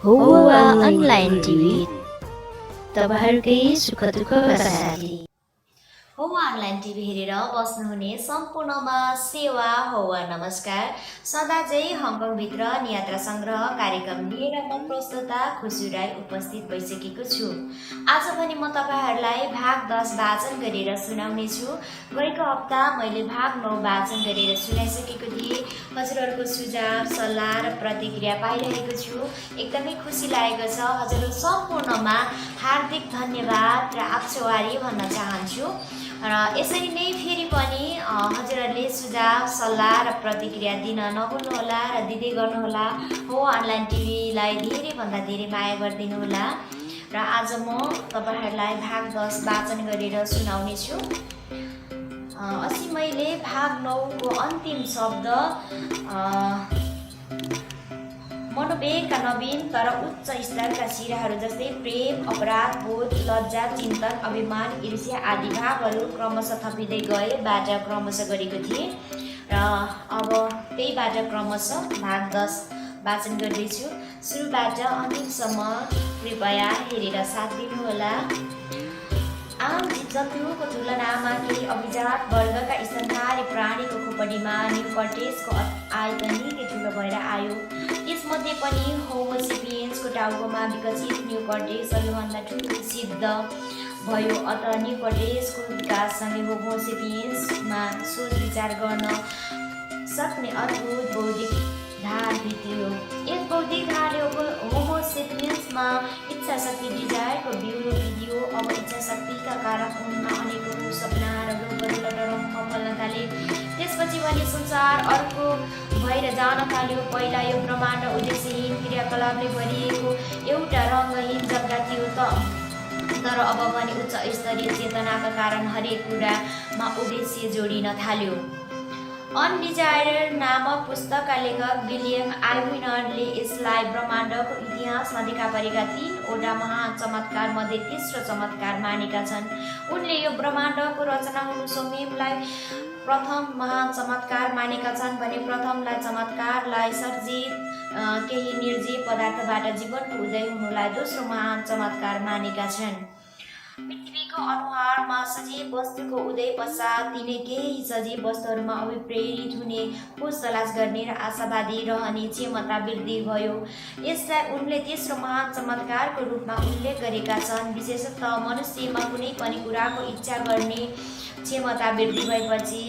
हौवा online TV तपाईहरुकै सुख दुःखका साथी। हौवा अनलाइन टिभी हेरेर बस्नुहुने सम्पूर्णमा सेवा हौवा नमस्कार। सदा चाहिँ हङकङभित्र नियात्रा संग्रह कार्यक्रम लिएर म प्रस्तुता खुसी राई उपस्थित भइसकेको छु। आज पनि म तपाईहरुलाई भाग 10 वाचन गरेर सुनाउने छु। गएको हप्ता मैले भाग 9 वाचन गरेर सुनाइसकेको थिएँ। हजुरहरुको सुझाव सल्लाह र प्रतिक्रिया पाइरहेको छु। एकदमै खुसी लागेको छ। हजुरहरु सम्पूर्णमा हार्दिक धन्यवाद र आभारी भन्न चाहन्छु। र यसरी नै फेरि पनि हजुरहरुले सुझाव सल्लाह र प्रतिक्रिया दिन नभुल्नुहोला र दिँदै गर्नुहोला। हो अनलाइन टिभीलाई धेरै भन्दा धेरै माया गरिदिनु होला। र आज म तपाईहरुलाई भाग 10 वाचन गरेर सुनाउने छु। अस्ति मैले भाग 9 को अन्तिम शब्द मनोवेगका नवीन तर उच्च स्तरका सिराहरू जस्तै प्रेम, अपराध बोध, लज्जा, चिन्तन, अभिमान, ईर्ष्या आदि भावहरू क्रमशः थपिँदै गएबाट क्रमशः गरेको थिएँ। र अब त्यहीबाट क्रमशः भाग 10 वाचन गर्दैछु। सुरुबाट अन्तिमसम्म कृपया हेरेर साथ दिनुहोला। आम जीव-जन्तुको तुलनामा केही अभिजात वर्गका स्तनधारी प्राणीको खोपडीमा न्युकर्टेसको आयतन निकै ठुलो भएर आयो। यसमध्ये पनि होमो सेपियन्सको टाउकोमा विकसित न्युकर्टेस सबैभन्दा ठुलो सिद्ध भयो। अत न्युकर्टेसको विकाससँगै होमो सेपियन्समा सोच विचार गर्न सक्ने अद्भुत बौद्धिक धार भित्रियो। यस बौद्धिक धारले होमो सेपियन्समा इच्छा शक्ति डिजायरको बिउरो बिदियो। अब इच्छा शक्तिका कारण उनमा अनेकौं सपना र लोभहरू लटरम्म फल्न थाले। त्यसपछि भने संसार अर्को भएर जान थाल्यो। पहिला यो ब्रह्माण्ड उद्देश्यहीन क्रियाकलापले भरिएको एउटा रङ्गहीन जग्गा थियो तर अब पनि उच्च स्तरीय चेतनाका कारण हरेक कुरामा उद्देश्य जोडिन थाल्यो। अनडिजायर्ड नामक पुस्तकका लेखक विलियम आल्विनरले यसलाई ब्रह्माण्डको इतिहासमा देखा परेका 3वटा महान चमत्कार मध्ये तेस्रो चमत्कार मानेका छन्। उनले यो ब्रह्माण्डको रचना हुनु स्वयंलाई प्रथम महान चमत्कार मानेका छन् भने प्रथमलाई चमत्कारलाई सर्जित केही निर्जीव पदार्थबाट जीवनको उदय हुनुलाई दोस्रो महान चमत्कार मानेका छन्। पृथ्वीको अनुहारमा सजीव वस्तुको उदय पश्चात तिनै केही सजीव वस्तुहरूमा अभिप्रेरित हुने खोज तलास गर्ने र आशावादी रहने क्षमता वृद्धि भयो। यसलाई उनले तेस्रो महान चमत्कारको रूपमा उल्लेख गरेका छन्। विशेषतः मनुष्यमा कुनै पनि कुराको इच्छा गर्ने क्षमता वृद्धि भएपछि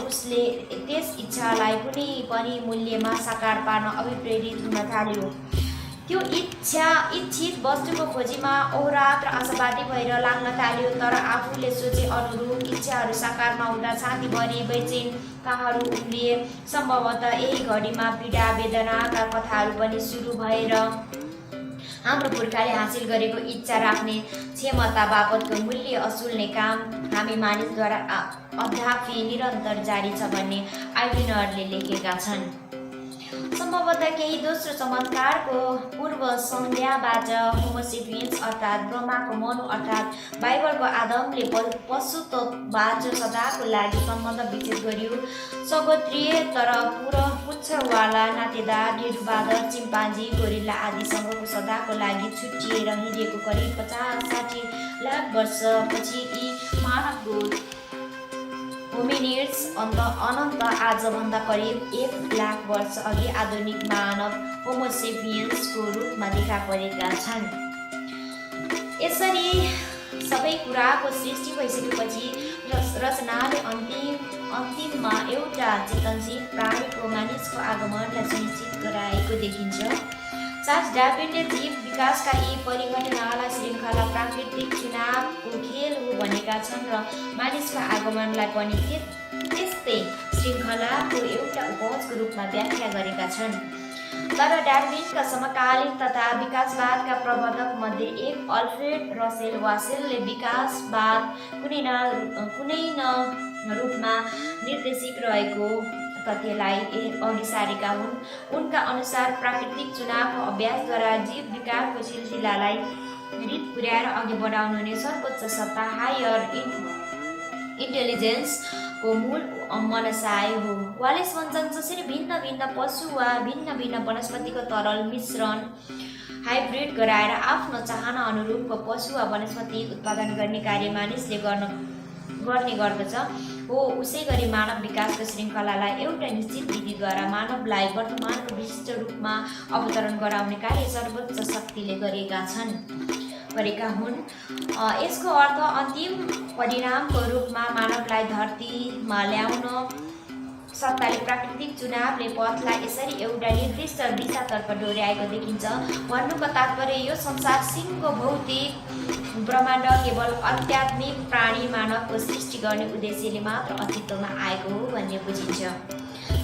उसले त्यस इच्छालाई कुनै पनि मूल्यमा साकार पार्न अभिप्रेरित हुन थाल्यो। त्यो इच्छित वस्तुको खोजीमा औरात र आशावादी भएर लाग्न थाल्यो। तर आफूले सोचे अनुरूप इच्छाहरू साकारमा हुँदा छातीभरि बेचैनताहरू उम्रिए। सम्भवतः यही घडीमा पीडा वेदनाका कथाहरू पनि सुरु भएर हाम्रो पुर्खाले हासिल गरेको इच्छा राख्ने क्षमता बापतको मूल्य असुल्ने काम हामी मानिसद्वारा अद्यापि निरन्तर जारी छ भन्ने आल्विनरले लेखेका छन्। सम्भवतः केही दोस्रो चमत्कारको पूर्व सन्ध्याबाट होमो सेपियन्स अर्थात् ब्रह्माको मनु अर्थात् बाइबलको आदमले पशुत्वबाट सदाको लागि सम्बन्ध विच्छेद गरियो। सगोत्रीय तर पुच्छरवाला नातेदार डेडुबाँदर चिम्पान्जी गोरिल्ला आदिसँगको सदाको लागि छुट्टिएर हिँडेको करिब 50-60 लाख वर्षपछि यी मानव होमिनिड्स अनन्त आजभन्दा करिब 1 लाख वर्ष अघि आधुनिक मानव होमो सेपियन्सको रूपमा देखा परेका छन्। यसरी सबै कुराको सृष्टि भइसकेपछि रचनाले अन्तिममा एउटा चेतनशील प्राणीको मानिसको आगमनलाई सुनिश्चित गराएको देखिन्छ। चार्ल्स डार्विनले जीव विकासका यी परिघटनालाई श्रृङ्खला प्राकृतिक चुनावको खेल हो भनेका छन् र मानिसको आगमनलाई पनि त्यस्तै श्रृङ्खलाको एउटा उपजको रूपमा व्याख्या गरेका छन्। तर डार्विनका समकालीन तथा विकासवादका प्रवर्तक मध्ये एक अल्फ्रेड रसेल वासेलले विकासवाद कुनै न रूपमा निर्देशित रहेको तथ्यलाई अघि सारेका हुन्। उनका अनुसार प्राकृतिक चुनावको अभ्यासद्वारा जीव विकासको सिलसिलालाई रित पुर्याएर अघि बढाउनु नै सर्वोच्च सत्ता हायर इन्टेलिजेन्स को मूल मनसाय हो। वालेस भन्छन् जसरी भिन्न भिन्न पशु वा भिन्न भिन्न वनस्पतिको तरल मिश्रण हाइब्रिड गराएर आफ्नो चाहना अनुरूपको पशु वा वनस्पति उत्पादन गर्ने कार्य मानिसले गर्ने गर्दछ हो, उसै गरी मानव विकासको श्रृङ्खलालाई एउटा निश्चित विधिद्वारा मानवलाई वर्तमानको विशिष्ट रूपमा अवतरण गराउने कार्य सर्वोच्च शक्तिले गरेका हुन्। यसको अर्थ अन्तिम परिणामको रूपमा मानवलाई धरतीमा ल्याउन सत्ताले प्राकृतिक चुनावले पथलाई यसरी एउटा निर्दिष्ट दिशातर्फ डोर्याएको देखिन्छ। भन्नुको तात्पर्य यो संसार सिंहको भौतिक ब्रह्माण्ड केवल आध्यात्मिक प्राणी मानवको सृष्टि गर्ने उद्देश्यले मात्र अस्तित्वमा आएको हो भन्ने बुझिन्छ।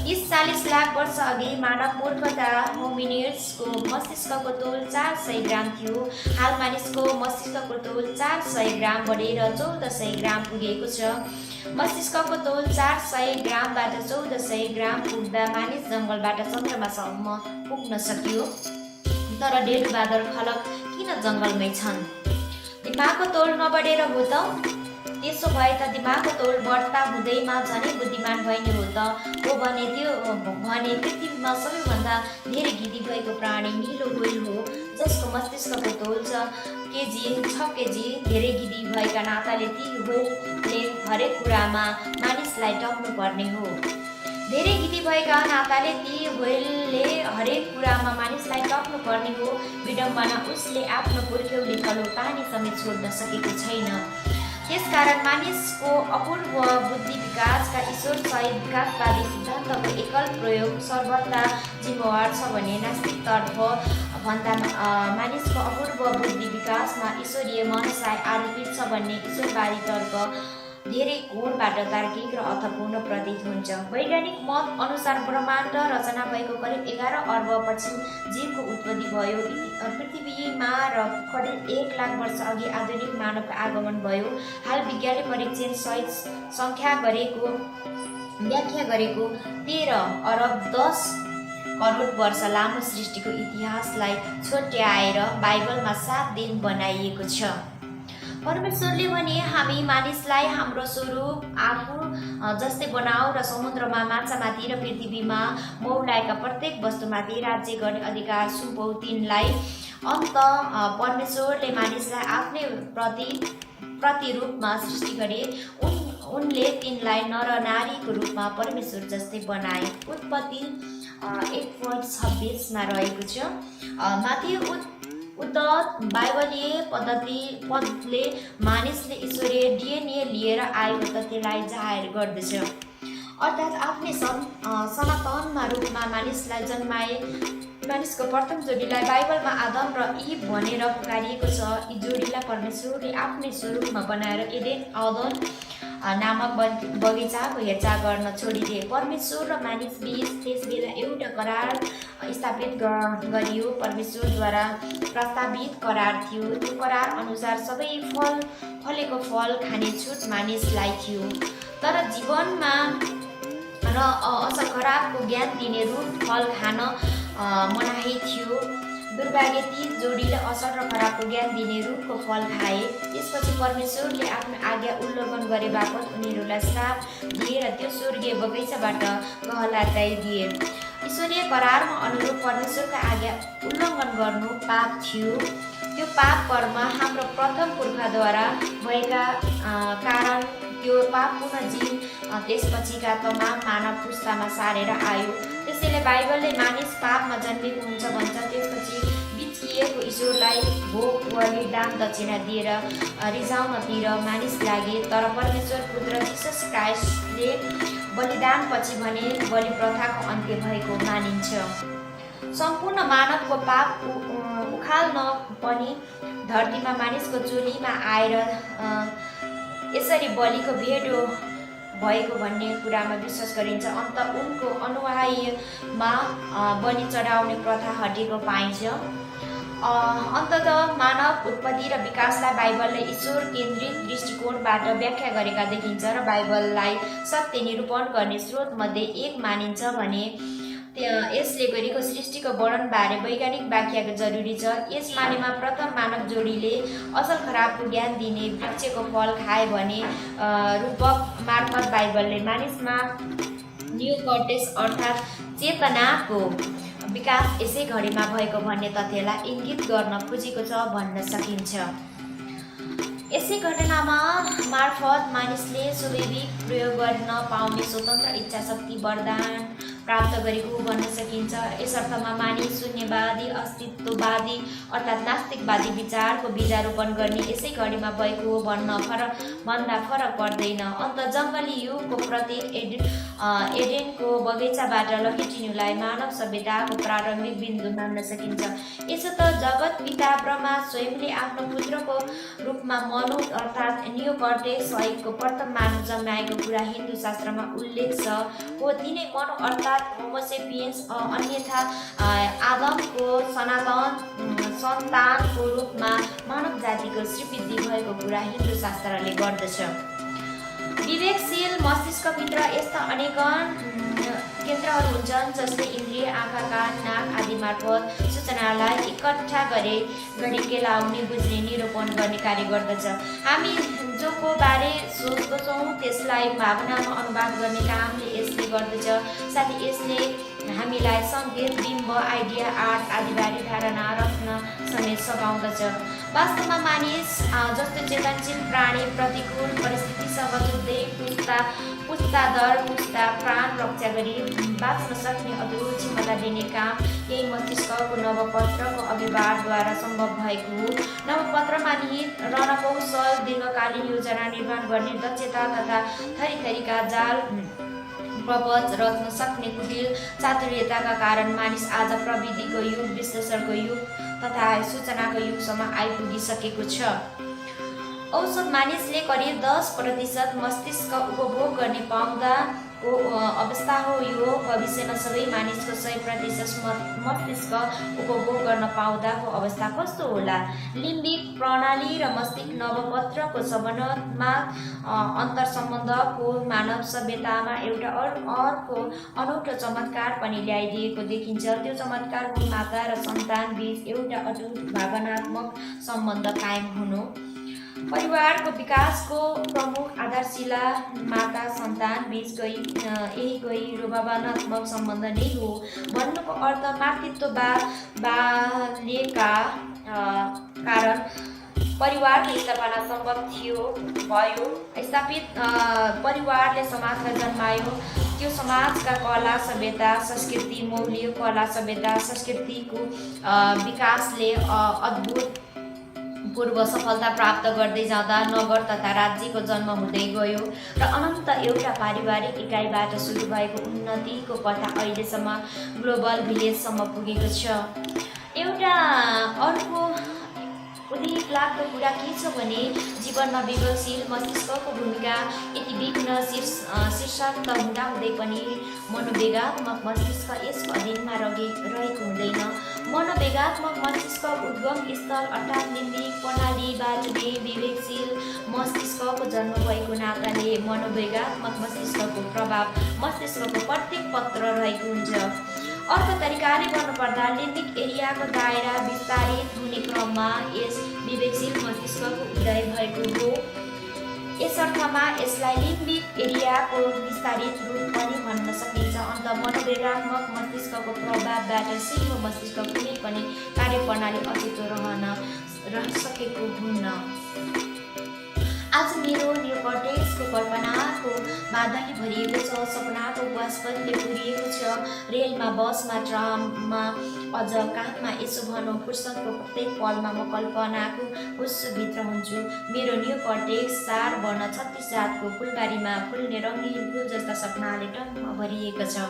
30-40 लाख वर्ष अघि मानव मूर्खता होमिनिड्सको मस्तिष्कको तोल 400 ग्राम थियो। हाल मानिसको मस्तिष्कको तोल 400 ग्राम बढेर 1400 ग्राम पुगेको छ। मस्तिष्कको तोल 400 ग्रामबाट 1400 ग्राम पुग्दा मानिस जङ्गलबाट चन्द्रमासम्म पुग्न सक्यो। तर डेढुबहादुर खलक किन जङ्गलमै छन्? दिमागको तोल नबढेर हो त? त्यसो भए त दिमागको तोल बढ्ता हुँदैमा झनै बुद्धिमान भइने हो त हो भने पृथ्वीमा सबैभन्दा धेरै गिदी भएको प्राणी निलो व्हेल हो, जसको मस्तिष्कको तोल 6 केजी धेरै गिदी भएका नाताले ती व्हेलले हरेक कुरामा मानिसलाई टक्नु पर्ने हो। धेरै गिदी भएका नाताले ती व्हेलले हरेक कुरामा मानिसलाई टक्नु पर्ने हो। विडम्बना उसले आफ्नो पुर्ख्यौली तल्लो पानी समेत छोड्न सकेको छैन। त्यसकारण मानिसको अपूर्व बुद्धि विकासका ईश्वरसहित विकासवादी सिद्धान्तको एकल प्रयोग सर्वथा जिम्मेवार छ भने नास्तिकतर्फ भन्दा मानिसको अपूर्व बुद्धि विकासमा ईश्वरीय मनसाय आरोपित छ भन्ने ईश्वरवादीतर्फ धेरै कोणबाट तार्किक र अर्थपूर्ण प्रतीत हुन्छ। वैज्ञानिक मत अनुसार ब्रह्माण्ड रचना भएको करिब 11 अर्बपछि जीवको उत्पत्ति भयो। पृथ्वीमा र करिब 1 लाख वर्ष अघि आधुनिक मानवको आगमन भयो। हाल विज्ञानले परीक्षण सहित व्याख्या गरेको 13 अरब 10 करोड वर्ष लामो सृष्टिको इतिहासलाई छोट्याएर बाइबलमा 7 दिन बनाइएको छ। परमेश्वरले भने हामी मानिसलाई हाम्रो स्वरूप आफू जस्तै बनाऊ र समुद्रमा माछामाथि र पृथ्वीमा मौलाएका प्रत्येक वस्तुमाथि राज्य गर्ने अधिकार सुम्पौ तिनलाई। अन्त परमेश्वरले मानिसलाई आफ्नै प्रतिरूपमा सृष्टि गरे। उनले तिनलाई नर नारीको रूपमा परमेश्वर जस्तै बनाए। उत्पत्ति 1:26 रहेको छ। माथि उद्धत बाइबलीय पदले मानिसले ईश्वरीय DNA लिएर आएको तथ्यलाई जाहेर गर्दछ। अर्थात् आफ्नै सनातनमा रूपमा मानिसलाई जन्माए। मानिसको प्रथम जोडीलाई बाइबलमा आदम र इभ भनेर पुकारिएको छ। यी जोडीलाई परमेश्वरले आफ्नै स्वरूपमा बनाएर एडेन नामक बगैँचाको हेरचाह गर्न छोडिदिए। परमेश्वर र मानिस बीच त्यसबेला एउटा करार स्थापित गरियो। परमेश्वरद्वारा प्रस्तावित करार थियो। त्यो करार अनुसार सबै फलेको फल खाने छुट मानिसलाई थियो। तर जीवनमा र असल खराबको ज्ञान दिने रुख फल खान मनाही थियो। दुर्भाग्य ती जोडीले असल र खराबको ज्ञान दिने रुखको फल खाए। त्यसपछि परमेश्वरले आफ्नो आज्ञा उल्लङ्घन गरे बापत उनीहरूलाई श्राप दिए र त्यो स्वर्गीय बगैँचाबाट कहलाइदिए। ईश्वरीय करारमा अनुरूप परमेश्वरका आज्ञा उल्लङ्घन गर्नु पाप थियो। त्यो पाप कर्म हाम्रो प्रथम पुर्खाद्वारा भएका कारण त्यो पाप पुनः जीव त्यसपछिका तमाम मानव पुस्तामा सारेर आयो। त्यसैले बाइबलले मानिस पापमा जन्मेको हुन्छ भन्छ। त्यसपछि बिच्किएको ईश्वरलाई भोग बलिदान दक्षिणा दिएर रिझाउनतिर मानिस लागे। तर परमेश्वर पुत्र जिसस क्राइस्टले बलिदानपछि भने बलि प्रथाको अन्त्य भएको मानिन्छ। सम्पूर्ण मानवको पाप उखाल्न पनि धरतीमा मानिसको चोलीमा आएर यसरी बलिको भेडो भएको भन्ने कुरामा विश्वास गरिन्छ। अन्त उनको अनुयायीमा बलि चढाउने प्रथा हटेको पाइन्छ। अन्ततः मानव उत्पत्ति र विकासलाई बाइबलले ईश्वर केन्द्रित दृष्टिकोणबाट व्याख्या गरेका देखिन्छ र बाइबललाई सत्य निरूपण गर्ने स्रोतमध्ये एक मानिन्छ भने यसले गरेको सृष्टिको वर्णनबारे वैज्ञानिक व्याख्या जरुरी छ। यस मानेमा प्रथम मानव जोडीले असल खराबको ज्ञान दिने वृक्षको फल खाए भने रूपक मार्फत बाइबलले मानिसमा नियोकर्टेक्स अर्थात् चेतनाको विकास यसै घडीमा भएको भन्ने तथ्यलाई इङ्गित गर्न खोजेको छ भन्न सकिन्छ। यसै घटनामा मार्फत मानिसले स्वाभाविक प्रयोग गर्न पाउने स्वतन्त्र इच्छा शक्ति वरदान प्राप्त गरेको भन्न सकिन्छ। यस अर्थमा मानिस शून्यवादी अस्तित्ववादी अर्थात् नास्तिकवादी विचारको बीजारोपण गर्ने यसै घडीमा भएको हो भन्दा फरक पर्दैन। अन्त जङ्गली युगको प्रत्येक एडेनको बगैँचाबाट लखेटिनुलाई मानव सभ्यताको प्रारम्भिक बिन्दु मान्न सकिन्छ। यसो त जगत पिता ब्रह्मा स्वयंले आफ्नो पुत्रको रूपमा मनु अर्थात् नियोकर्टेक्स सहितको प्रथम मानव जन्माएको कुरा हिन्दू शास्त्रमा उल्लेख छ। हो तिनै मनु अर्थात् होमोसेपियन्स अन्यथा आदमको सन्तानको रूपमा मानव जातिको श्रीवृद्धि भएको कुरा हिन्दू शास्त्रले गर्दछ। विवेकशील मस्तिष्कभित्र यस्ता अनेकन केन्द्रहरू हुन्छन् जसले इन्द्रिय आँखा कान नाक आदि मार्फत सूचनालाई इकट्ठा गरी केलाउने बुझ्ने निरूपण गर्ने कार्य गर्दछ। हामी जोको बारे सोच्दछौँ त्यसलाई भावनामा अनुवाद गर्ने कामले यसले गर्दछ। साथै यसले हामीलाई सङ्केत बिम्ब आइडिया आर्ट आदिबारे धारणा राख्न समेत सघाउँदछ। वास्तवमा मानिस जस्तो चेतनशील प्राणी प्रतिकूल परिस्थितिसँग जुझ्दै पुस्ता दर पुस्ता प्राण रक्षा गरी बाँच्न सक्ने अदूर क्षमता दिने काम यही मस्तिष्कको नवपत्रको अभिवादद्वारा सम्भव भएको हो। नवपत्रमा निहित रणकौशल दीर्घकालीन योजना निर्माण गर्ने दक्षता तथा थरीथरीका जाल प्रपञ्च रच्न सक्ने कुटिल चातुर्यताका कारण मानिस आज प्रविधिको युग विश्लेषणको युग तथा सूचनाको युगसम्म आइपुगिसकेको छ। औसत मानिसले करिब 10% मस्तिष्क उपभोग गर्ने पाउँदाको अवस्था हो। यो भविष्यमा सबै मानिसको 100% मस्तिष्क उपभोग गर्न पाउँदाको अवस्था कस्तो होला? लिम्बिक प्रणाली र मस्तिष्क नवपत्रको संबन्धात्मक अन्तर्सम्बन्धको मानव सभ्यतामा एउटा अर्को अनौठो चमत्कार पनि ल्याइदिएको देखिन्छ। त्यो चमत्कार हो माता र सन्तान बीच एउटा अटुट भावनात्मक सम्बन्ध कायम हुनु। परिवारको विकासको प्रमुख आधारशिला माता सन्तान बीच यही गहिरो भावनात्मक सम्बन्ध नै हो। भन्नुको अर्थ मातृत्व बाल्यका कारण परिवारको स्थापना सम्भव भयो। स्थापित परिवारले समाजलाई जन्मायो। त्यो समाजका कला सभ्यता संस्कृति मौल्य कला सभ्यता संस्कृतिको विकासले अद्भुत पूर्व सफलता प्राप्त गर्दै जाँदा नगर तथा राज्यको जन्म हुँदै गयो र अनन्त एउटा पारिवारिक इकाइबाट सुरु भएको उन्नतिको कथा अहिलेसम्म ग्लोबल भिलेजसम्म पुगेको छ। एउटा अर्को उल्लेख लाग्दो कुरा के छ भने जीवनमा विवेकशील मस्तिष्कको भूमिका यति विघ्न शीर्षक त हुँदाहुँदै पनि मनोवेगात्मक मस्तिष्क यसको अधीनमा रहेको हुँदैन। मनोवेगात्मक मस्तिष्क उद्गम स्थल अर्थात् लिम्बिक प्रणालीबाट नै विवेकशील मस्तिष्कको जन्म भएको नाताले मनोवेगात्मक मस्तिष्कको प्रभाव मस्तिष्कको प्रत्येक पत्र रहेको हुन्छ। अर्को तरिकाले गर्नुपर्दा लिम्बिक एरियाको दायरा विस्तारित हुने क्रममा यस विवेकशील मस्तिष्कको उदय भएको हो। यस अर्थमा यसलाई लिम्बिक एरियाको विस्तारित रूप पनि भन्न सकिन्छ। अन्त मनोवेगात्मक मस्तिष्कको प्रभावबाट सिङ्गो मस्तिष्क कुनै पनि कार्यप्रणाली अस्तित्व रहन सकेको हुन्न। आज मेरो नियोकर्टेक्सको कल्पनाको बाधाले भरिएको छ। सपनाको वास्तवले पुरिएको छ। रेलमा बसमा ट्राममा अझ काखमा यसो भनौँ फुर्सदको प्रत्येक पलमा म कल्पनाको हुस्सुभित्र हुन्छु। मेरो नियोकर्टेक्स 4 वर्ण 36 जातको फुलबारीमा फुल्ने रङ्गीन फुल जस्ता सपनाले टम्म भरिएको छ।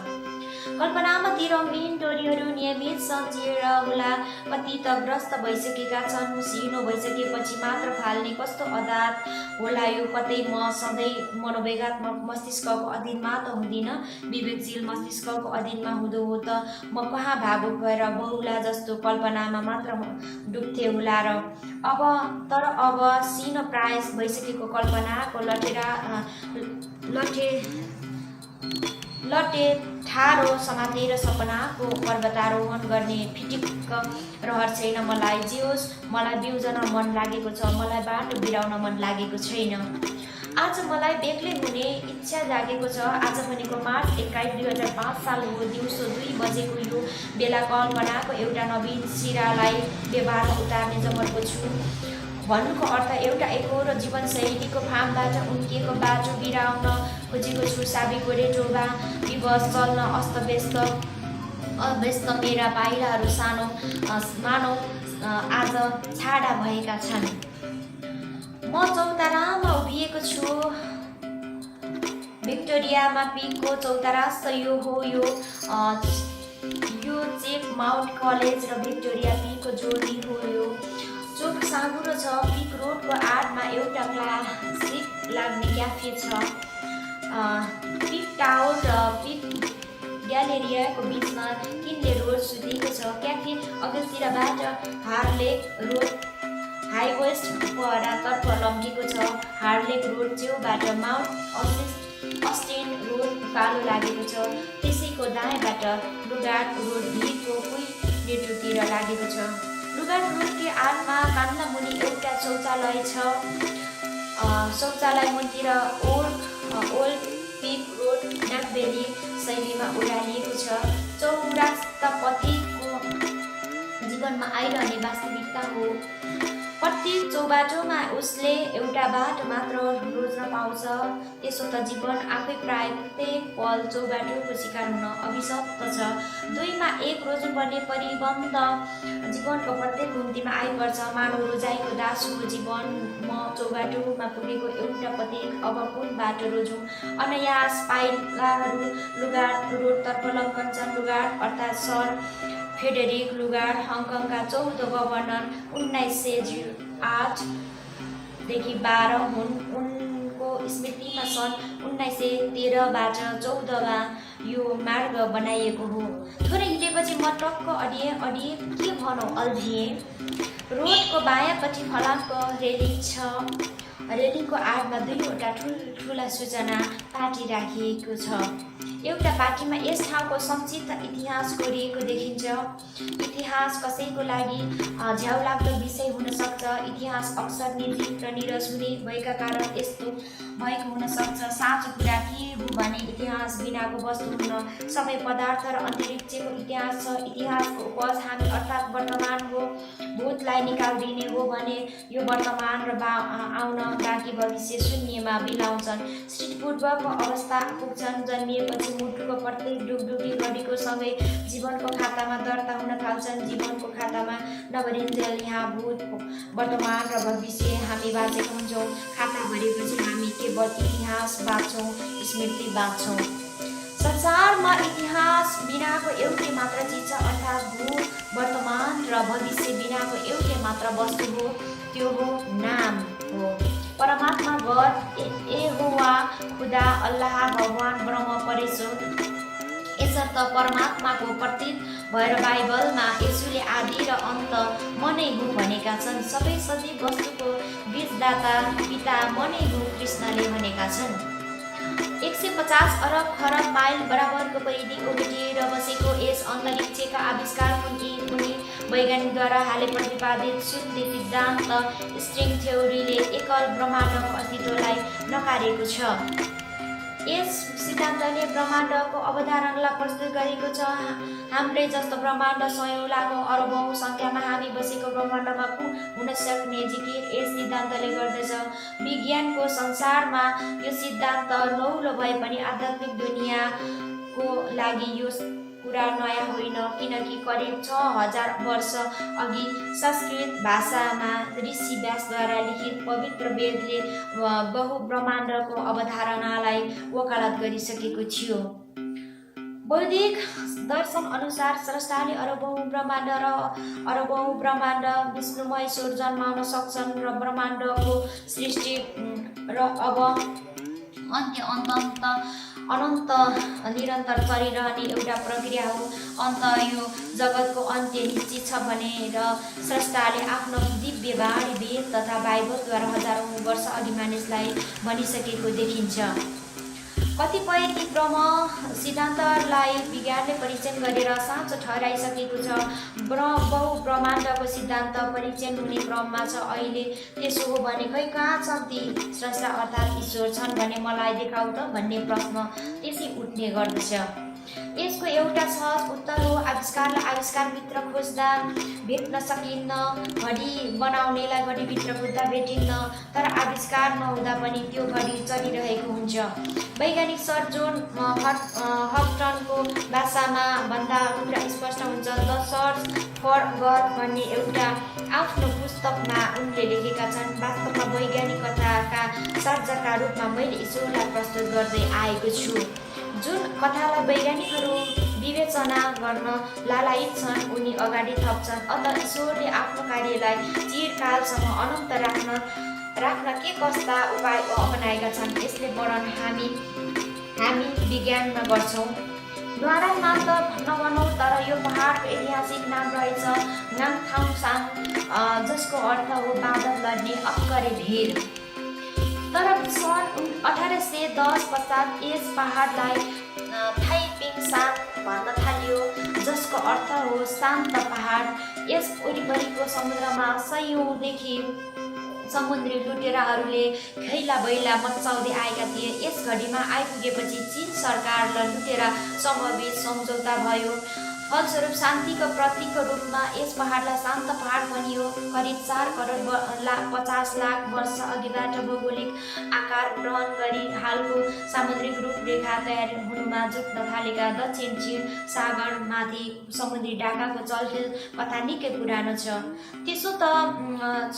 कल्पनामा ती रङ्गीन टोरीहरू नियमित सन्चिएर होला। कति त ग्रस्त भइसकेका छन्। सिनो भइसकेपछि मात्र फाल्ने कस्तो अदात होला यो। कतै म सधैँ मनोवेगात्मक मस्तिष्कको अधीनमा त हुँदिनँ, विवेकशील मस्तिष्कको अधीनमा हुँदो हो त म कहाँ भावुक भएर बहुला जस्तो कल्पनामा मात्र डुब्थे होला र। अब सिनो लटे ठाडो समातेर सपनाको पर्वतारोहण गर्ने फिटिक्क रहर छैन मलाई। जे होस् मलाई बिउजन मन लागेको छ, मलाई बाटो बिराउन मन लागेको छैन। आज मलाई बेग्लै हुने इच्छा जागेको छ। आज भनेको मार्च 21, 2005 साल हो। दिउँसो 2 बजेको यो बेला कल्पनाको एउटा नवीन सिरालाई व्यवहारमा उतार्ने जमर्को छु। भन्नुको अर्थ एउटा एकहोरो जीवनशैलीको फार्मबाट उम्किएको बाटो बिराउन खोजेको छु। साबीको रेटोमा विवश चल्न अव्यस्त मेरा पाइलाहरू मानव आज छाडा भएका छन्। म चौतारामा उभिएको छु। भिक्टोरियामा पिकको चौतारा यो हो। यो चेक माउन्ट कलेज र भिक्टोरिया पिकको जोडी हो। यो चोक साँघुरो छ। पिक रोडको आडमा एउटा क्लासिक लाग्ने क्याफे छ। पिक टावर र पिक ग्यालेरियाको बिचमा किनले रोड सुतेको छ। क्याफे अघिल्तिरबाट हार्लेक रोड हाइवेस्ट तर्फ लम्केको छ। हार्लेक रोड छेउबाट माउन्ट अस्टेन रोड कालो लागेको छ। त्यसैको दायाँबाट लुगाट रोड भिरको कुई नेटोतिर लागेको छ। लुगाट रोडकै आडमा कान्ला मुनि एउटा शौचालय छ। शौचालय मुनितिर ओल्ड पिक रोड डाकबेली शैलीमा ओह्रालिएको छ। चौरास्तापतिको जीवनमा आइरहने वास्तविकता हो। प्रत्येक चौबाटोमा उसले एउटा बाटो मात्र रोज्न पाउँछ। त्यसो त जीवन आफै प्राय प्रत्येक पल चौबाटोको शिकार हुन अभिशप्त छ। 2मा 1 रोज्नुपर्ने परिबन्ध जीवनको प्रत्येक घुम्तीमा आइपर्छ। मानव रोजाइको दास हो जीवन। म चौबाटोमा पुगेको एउटा प्रत्येक अब कुन बाटो रोजौँ? अनायास पाइलाहरू लुगाट रोडतर्फ लम्कन्छन्। लुगाट अर्थात् सर फेडेरिक लुगाट हङकङका 14 गभर्नर 1908 देखि 12 हुन्। उनको स्मृतिमा सन् 1913बाट 14मा यो मार्ग बनाइएको हो। थोरै हिँडेपछि म टक्क अडिए के भनौँ अल्झिएँ। रोडको बायाँपट्टि फलामको रेलिङ छ। रेलिङको आडमा 2वटा ठुला सूचना पाटी राखिएको छ। एउटा पाटीमा यस ठाउँको संक्षिप्त इतिहास कोरिएको देखिन्छ। इतिहास कसैको लागि झ्याउलाग्दो विषय हुन सक्छ। इतिहास अक्सर निर्जीव र निरस हुने भएका कारण यस्तो भएको हुन सक्छ। साँचो कुरा के हो भने इतिहास बिनाको वस्तु हुन सबै पदार्थ र अन्तरिक्षको इतिहास छ। इतिहासको उपज हामी अर्थात् वर्तमान हो। भूतलाई निकालिदिने हो भने यो वर्तमान र आउन बाँकी भविष्य शून्यमा बिलाउँछन्। स्थितिपूर्वको अवस्था पुग्छन्। जन्मिएपछि मुटुको प्रत्येक डुगडुगी घडीको सँगै जीवनको खातामा दर्ता हुन थाल्छन्। जीवनको खातामा नभरिन्जेल यहाँ भूत वर्तमान र भविष्य हामी बाँचेका हुन्छौँ। खाता भरेपछि हामी केवल इतिहास बाँच्छौँ, स्मृति बाँच्छौँ। संसारमा इतिहास बिनाको एउटै मात्र चिज छ अर्थात् भूत वर्तमान र भविष्य बिनाको एउटै मात्र वस्तु हो। त्यो हो नाम हो। परमात्मा गड यहोवा खुदा अल्लाह भगवान ब्रह्म परमेश्वर यसर्थ परमात्माको प्रतीक भएर बाइबलमा येशूले आदि र अन्त म नै हुँ भनेका छन्। सबै सजीव वस्तुको बीजदाता पिता म नै हुँ कृष्णले भनेका छन्। 150 अरब खरब माइल बराबरको परिधि ओगटेर बसेको यस अन्तरिक्षका आविष्कार कुनै वैज्ञानिकद्वारा हालै प्रतिपादित शुद्ध सिद्धान्त स्ट्रिङ थ्योरीले एकल ब्रह्माण्डको अस्तित्वलाई नकारेको छ। यस सिद्धान्तले ब्रह्माण्डको अवधारणालाई प्रस्तुत गरेको छ। हाम्रै जस्तो ब्रह्माण्ड सयौँ लाखौँ अरबौँ सङ्ख्यामा हामी बसेको ब्रह्माण्डमा हुन सक्ने जिकिर यस सिद्धान्तले गर्दछ। विज्ञानको संसारमा यो सिद्धान्त नौलो भए पनि आध्यात्मिक दुनियाँको लागि यो कुरा नयाँ होइन। किनकि करिब 6000 वर्ष अघि संस्कृत भाषामा ऋषि व्यासद्वारा लिखित पवित्र वेदले बहुब्रह्माण्डको अवधारणालाई वकालत गरिसकेको थियो। वैदिक दर्शन अनुसार स्रष्टाले अरबौँ ब्रह्माण्ड विष्णुमय स्वर जन्माउन सक्छन् र ब्रह्माण्डको सृष्टि र अब अनन्त निरन्तर चलिरहने एउटा प्रक्रिया हो। अन्त यो जगतको अन्त्य निश्चित छ भनेर स्रष्टाले आफ्नो दिव्यवाणी वेद तथा बाइबलद्वारा हजारौँ वर्ष अघि मानिसलाई भनिसकेको देखिन्छ। कतिपय ती प्रमुख सिद्धान्तलाई विज्ञानले परीक्षण गरेर साँचो ठहराइसकेको छ। बहुब्रह्माण्डको सिद्धान्त परीक्षण हुने क्रममा छ। अहिले त्यसो हो भने खै कहाँ छन् ती स्रष्टा अर्थात् ईश्वर छन् भने मलाई देखाउ त भन्ने प्रश्न त्यसै उठ्ने गर्दछ। यसको एउटा सहज उत्तर हो आविष्कारलाई आविष्कारभित्र खोज्दा भेट्न सकिन्न, घडी बनाउनेलाई घडीभित्र खोज्दा भेटिन्न, तर आविष्कार नहुँदा पनि त्यो घडी चलिरहेको हुन्छ। वैज्ञानिक सर जोन हफटनको भाषामा भन्दा कुरा स्पष्ट हुन्छ। द सर्च फर गड भन्ने एउटा आफ्नो पुस्तकमा उनले लेखेका छन्। वास्तवमा वैज्ञानिक कथाका सर्जकका रूपमा मैले ईश्वरलाई प्रस्तुत गर्दै आएको छु। जुन कथालाई वैज्ञानिकहरू विवेचना गर्न लालायित छन् उनी अगाडि थप्छन्। अत ईश्वरले आफ्नो कार्यलाई चिरकालसम्म अनन्त राख्न के कस्ता उपाय अपनाएका छन् यसले वर्णन हामी विज्ञानमा गर्छौँ। द्वारा मात्र नभनौँ तर यो पहाडको ऐतिहासिक नाम रहेछ नाङथाङसाङ, जसको अर्थ हो बादल लड्ने अक्करे ढेर। तर सन् 1810 पश्चात यस पहाडलाई थाइपिङसाङ भन्न थालियो, जसको अर्थ हो शान्त पहाड। यस वरिपरिको समुद्रमा सयौँदेखि समुद्री लुटेराहरूले खैला बैला मच्चाउँदै आएका थिए। यस घडीमा आइपुगेपछि चीन सरकार र लुटेरा समूहबीच सम्झौता भयो। फलस्वरूप शान्तिको प्रतीकको रूपमा यस पहाडलाई शान्त पहाड भनियो। करिब 4 करोड 50 लाख वर्ष अघिबाट भौगोलिक आकार ग्रहण गरी हालको सामुद्रिक रूपरेखा तयार हुनुमा जुट्न थालेका दक्षिण चीन सागरमाथि समुद्री डाकाको चलखेल कथा निकै पुरानो छ। त्यसो त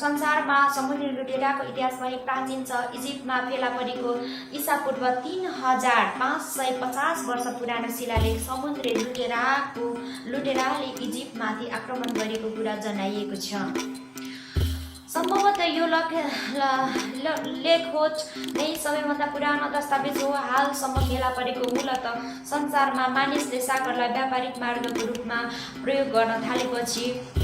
संसारमा समुद्री लुटेराको इतिहास पनि प्राचीन छ। इजिप्टमा फेला परेको ईसापूर्व 3550 वर्ष पुरानो शिलालेख समुद्री लुटेराले इजिप्टमाथि आक्रमण गरेको कुरा जनाइएको छ। सम्भवतः यो लेखोज नै सबैभन्दा पुरानो दस्तावेज हो। हालसम्म फेला परेको मूलत संसारमा मानिसले सागरलाई व्यापारिक मार्गको रूपमा प्रयोग गर्न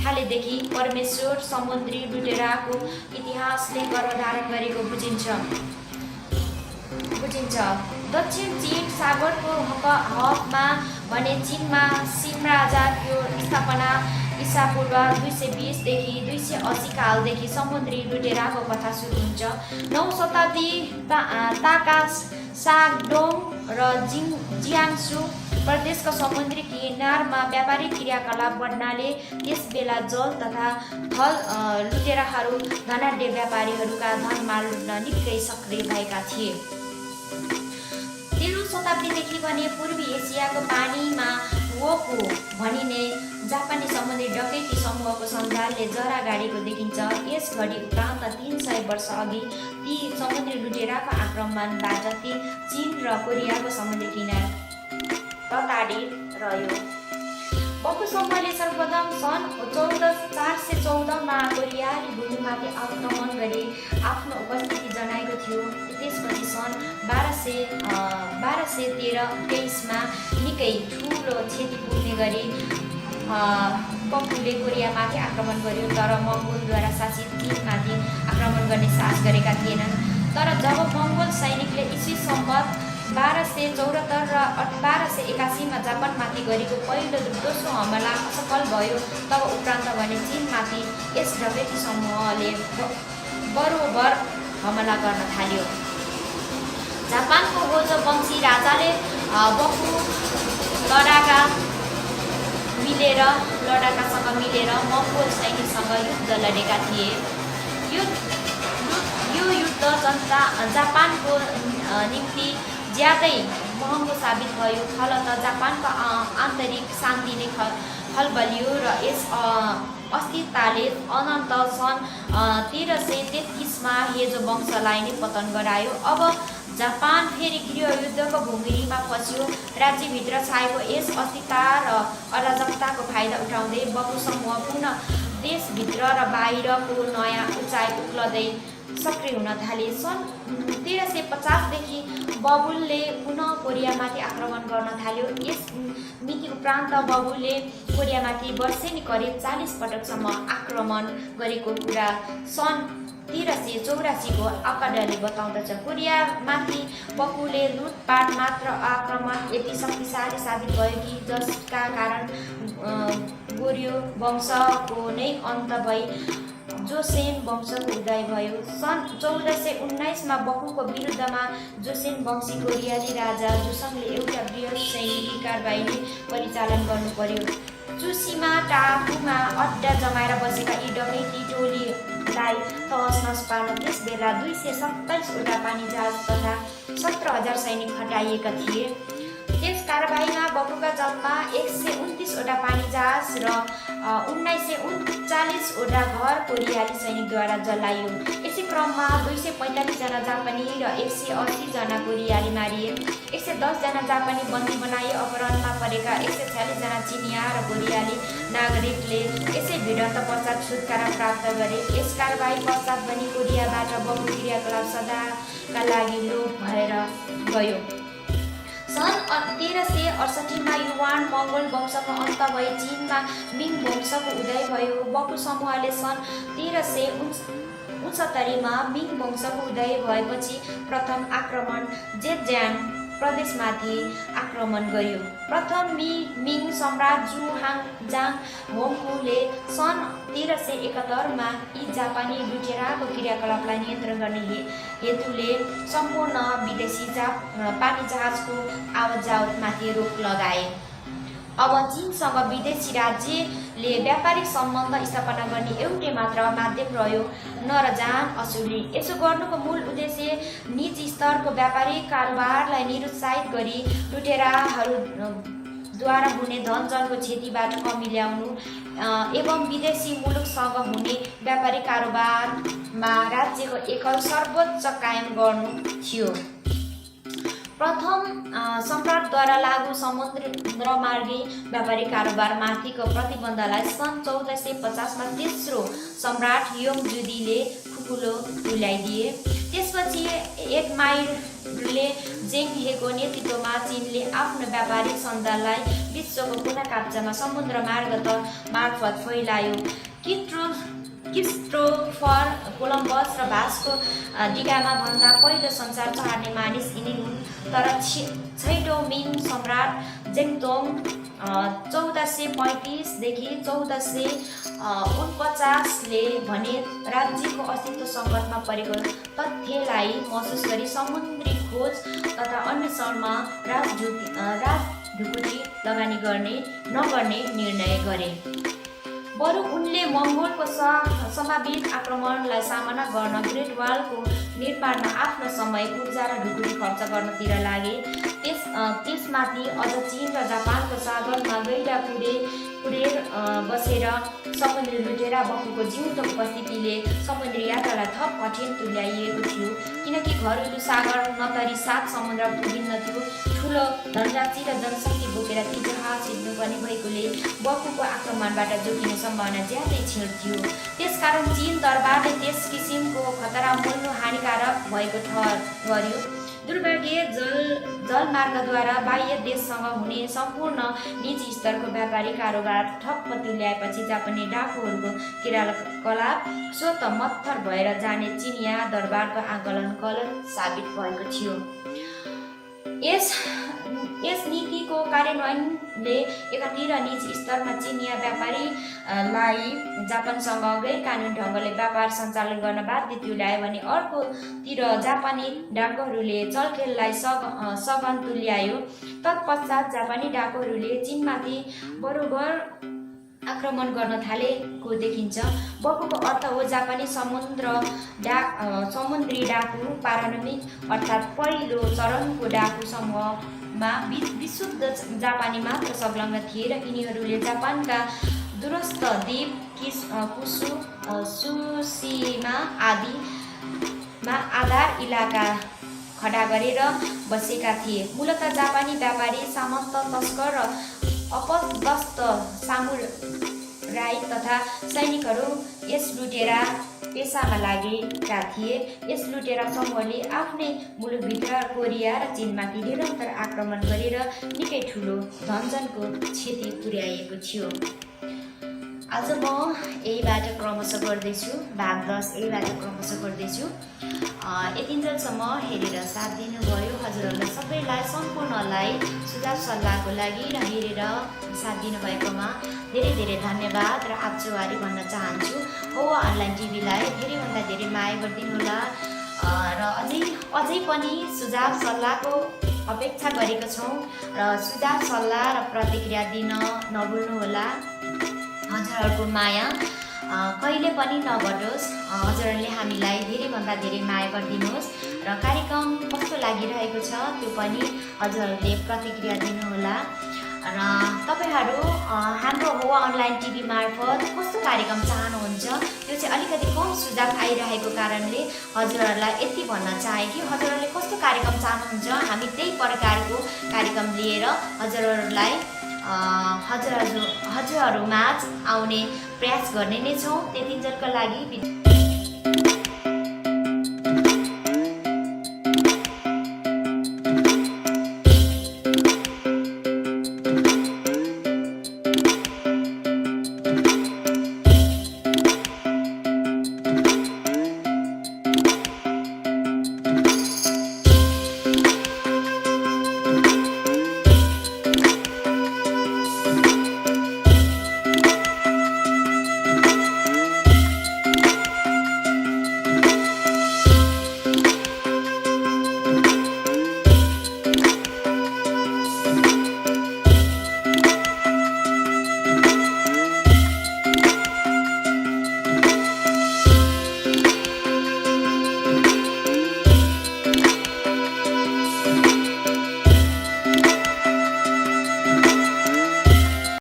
थालेदेखि परमेश्वर समुद्री लुटेराको इतिहासले गर्भधारण गरेको बुझिन्छ। दक्षिण चीन सागरको हकमा भने चीनमा सिमराजाको स्थापना ईसापूर्व 220 देखि 280 कालदेखि समुद्री लुटेराको कथा सुरु हुन्छ। 9औं शताब्दी ताका सागडोङ र जियाङसु प्रदेशका समुद्री किनारमा व्यापारिक क्रियाकलाप बढ्नाले त्यसबेला जल तथा थल लुटेराहरू धनाढ्य व्यापारीहरूका धनमाल लुट्न निकै सक्रिय भएका थिए। 13औं शताब्दीदेखि भने पूर्वी एसियाको पानीमा वोको भनिने जापानी समुद्री डकैती समूहको सञ्जालले जरा गाडेको देखिन्छ। यस घडी उपरान्त 300 वर्ष अघि ती समुद्री लुटेराको आक्रमणबाट चीन र कोरियाको समुद्री किनार प्रताडित रह्यो। बकु समूहले सर्वप्रथम सन् 1414 मा कोरियाली भूमिमाथि आक्रमण गरी आफ्नो उपस्थिति जनाएको थियो। त्यसपछि सन् 1223 मा निकै ठुलो क्षति पुग्ने गरी बकुले कोरियामाथि आक्रमण गर्यो, तर मङ्गोलद्वारा शासित चीनमाथि आक्रमण गर्ने साहस गरेका थिएनन्। तर जब मङ्गोल सैनिकले इस्वी सम्वत 1274 र 1281 मा जापानमाथि गरेको पहिलो र दोस्रो हमला असफल भयो, तब उपरान्त भने चीनमाथि यस डकैती समूहले बरोबर हमला गर्न थाल्यो। जापानको होजो वंशी राजाले बकु लडाकासँग मिलेर मङ्गोल सैनिकसँग युद्ध लडेका थिए। यो युद्ध जापानको निम्ति ज्यादै महँगो साबित भयो। फलत जापानको आन्तरिक शान्ति नै खलबलियो र यस अस्थिरताले अनन्त सन् 1333 मा हेजो वंशलाई नै पतन गरायो। अब जापान फेरि गृहयुद्धको भूमिमा फस्यो। राज्यभित्र छाएको यस अस्थिरता र अराजकताको फाइदा उठाउँदै बकु समूह पुनः देशभित्र र बाहिरको नयाँ उचाइ उक्लदै सक्रिय हुन थाले। सन् 1350 देखि बबुलले पुनः कोरियामाथि आक्रमण गर्न थाल्यो। यस मिति उपरान्त बबुलले कोरियामाथि वर्षेनी करिब 40 पटकसम्म आक्रमण गरेको कुरा सन् 1384 को आँकडाले बताउँदछ। कोरियामाथि बकुले लुटपाट मात्र आक्रमण यति शक्तिशाली साबित भयो कि जसका कारण गोर्यो वंशको नै अन्त भई जोसेन वंशको उदय भयो। सन् 1419 मा बकुको विरुद्धमा जोसेन वंशी कोरियाली राजा जोसङले एउटा बृहत सैनिक कारबाही परिचालन गर्नु पर्यो। चुसिमा टापुमा अड्डा जमाएर बसेका यी डकैती टोलीलाई तहस-नहस पार्न त्यस बेला 227 वटा पानी जहाज तथा 17,000 सैनिक खटाइएका थिए। त्यस कारबाहीमा बकुका जम्मा 129 वटा पानी जहाज र 1939 वटा घर कोरियाली सैनिकद्वारा जलाइयो। यसै क्रममा 245 जना जापानी र 180 जना कोरियाली मारिए। 110 जना जापानी बन्दी बनाए। अपहरणमा परेका 146 जना चिनिया र कोरियाली नागरिकले यसै भिडन्त पश्चात छुटकारा प्राप्त गरे। यस कारबाही पश्चात पनि कोरियाबाट बकु क्रियाकलाप सदाका लागि लोप भएर गयो। सन् 1368 मा युवान मङ्गोल वंशको अन्त भई चीनमा मिङ वंशको उदय भयो। बकु समूहले सन् 1369 मा मिङ वंशको उदय भएपछि प्रथम आक्रमण जेजियाङ प्रदेशमाथि आक्रमण गर्यो। प्रथम मिङ सम्राट जुहाङजाङ होङकुले सन् 1371 मा यी जापानी लुटेराको क्रियाकलापलाई नियन्त्रण गर्ने हेतुले सम्पूर्ण विदेशी पानी जहाजको आवतजावतमाथि रोक लगाए। अब चीनसँग विदेशी राज्यले व्यापारिक सम्बन्ध स्थापना गर्ने एउटै मात्र माध्यम रह्यो, नरजान असुली। यसो गर्नुको मूल उद्देश्य निजी स्तरको व्यापारिक कारोबारलाई निरुत्साहित गरी लुटेराहरूद्वारा हुने धनजनको क्षतिबाट कमी ल्याउनु एवं विदेशी मुलुकसँग हुने व्यापारिक कारोबारमा राज्यको एकल सर्वोच्च कायम गर्नु थियो। प्रथम सम्राटद्वारा लागू समुद्रमार्गी व्यापारिक कारोबारमाथिको प्रतिबन्धलाई सन् 1450 मा तेस्रो सम्राट योङजुदीले खुकुलो तुल्याइदिए। त्यसपछि एडमाइरले जेङहेको नेतृत्वमा चीनले आफ्नो व्यापारिक सञ्जाललाई विश्वको कुना काप्चामा समुद्र मार्फत फैलायो। क्रिस्टोफर कोलम्बस र भास्को डिगामा भन्दा पहिलो संसार छाड्ने मानिस यिनी हुन्। तर छैटौं मिङ सम्राट जेङतोङ 1435 देखि 1449 ले भने राज्यको अस्तित्व सङ्कटमा परेको तथ्यलाई महसुस गरी समुद्री खोज तथा अन्वेषणमा राजढुकुटी लगानी नगर्ने निर्णय गरे। बरु उनले मङ्गोलको सम्भावित आक्रमणलाई सामना गर्न ग्रेट वालको निर्माणमा आफ्नो समय, ऊर्जा र ढुकुटी खर्च गर्नतिर लागे। त्यसमाथि अझ चीन र जापानको सागरमा गैडा पुडेर बसेर समुद्री लुटेरा बकुको जिउँदो उपस्थितिले समुद्री यात्रालाई थप कठिन तुल्याइएको थियो, किनकि घरेलु सागर नतरी 7 समुद्र पुगिन्न थियो। ठुलो धनराशि र जनशक्ति बोकेर ती जहाज हिँड्नुपर्ने भएकोले बकुको आक्रमणबाट जोगिने सम्भावना ज्यादै क्षीण थियो। त्यसकारण चीन दरबारले त्यस किसिमको खतरा मोल्नु हानिकारक भएको ठहर्यो। दुर्भाग्य जलमार्गद्वारा बाह्य देशसँग हुने सम्पूर्ण निजी स्तरको व्यापारिक कारोबार ठप्प तुल्याएपछि जापानी डाकुहरूको क्रियाकलाप स्वत मत्थर भएर जाने चिनिया दरबारको आकलन गलत साबित भएको थियो। यस नीतिको कार्यान्वयनले एकातिर निजी स्तरमा चिनिया व्यापारीलाई जापानसँग गैरकानुनी ढङ्गले व्यापार सञ्चालन गर्न बाध्य तुल्यायो भने अर्कोतिर जापानी डाकुहरूले चलखेललाई सघन तुल्यायो। तत्पश्चात जापानी डाकुहरूले चीनमाथि बरोबर आक्रमण गर्न थालेको देखिन्छ। बकुको अर्थ हो जापानी समुद्री डाकु प्रारम्भिक अर्थात् पहिलो चरणको डाकु समूहमा विशुद्ध जापानी मात्र संलग्न थिए र यिनीहरूले जापानका दूरस्थ द्वीप कुसु सुसिमा आदिमा आधार इलाका खडा गरेर बसेका थिए। मूलतः जापानी व्यापारी, सामन्त, तस्कर र अपदस्थ सामुराई तथा सैनिकहरू यस लुटेरा पेसामा लागेका थिए। यस लुटेरा समूहले आफ्नै मुलुकभित्र कोरिया र चीनमाथि निरन्तर आक्रमण गरेर निकै ठुलो धनजनको क्षति पुर्याएको थियो। आज म यहीबाट क्रमशः क्रमशः गर्दैछु, भाग 10 यहीबाट क्रमशः गर्दैछु। यतिन्जेलसम्म हेरेर साथ दिनुभयो हजुरहरूलाई सबैलाई सम्पूर्णलाई सुझाव सल्लाहको लागि र हेरेर साथ दिनुभएकोमा धेरै धेरै धन्यवाद र आभारी भन्न चाहन्छु। होवा अनलाइन टिभीलाई धेरैभन्दा धेरै माया गरिदिनुहोला र अझै पनि सुझाव सल्लाहको अपेक्षा गरेको छौँ र सुझाव सल्लाह र प्रतिक्रिया दिन नभुल्नुहोला। हजुरहरूको माया कहिले पनि नघटोस्। हजुरहरूले हामीलाई धेरैभन्दा धेरै माया गरिदिनुहोस् र कार्यक्रम कस्तो लागिरहेको छ त्यो पनि हजुरहरूले प्रतिक्रिया दिनुहोला र तपाईँहरू हाम्रो होवा अनलाइन टिभी मार्फत कस्तो कार्यक्रम चाहनुहुन्छ त्यो चाहिँ अलिकति कम सुझाव आइरहेको कारणले हजुरहरूलाई यति भन्न चाहे कि हजुरहरूले कस्तो कार्यक्रम चाहनुहुन्छ हामी त्यही प्रकारको कार्यक्रम लिएर हजुरहरूलाई हजुरहरूमाझ आउने प्रयास गर्ने नै छौँ। त्यतिन्जेलको लागि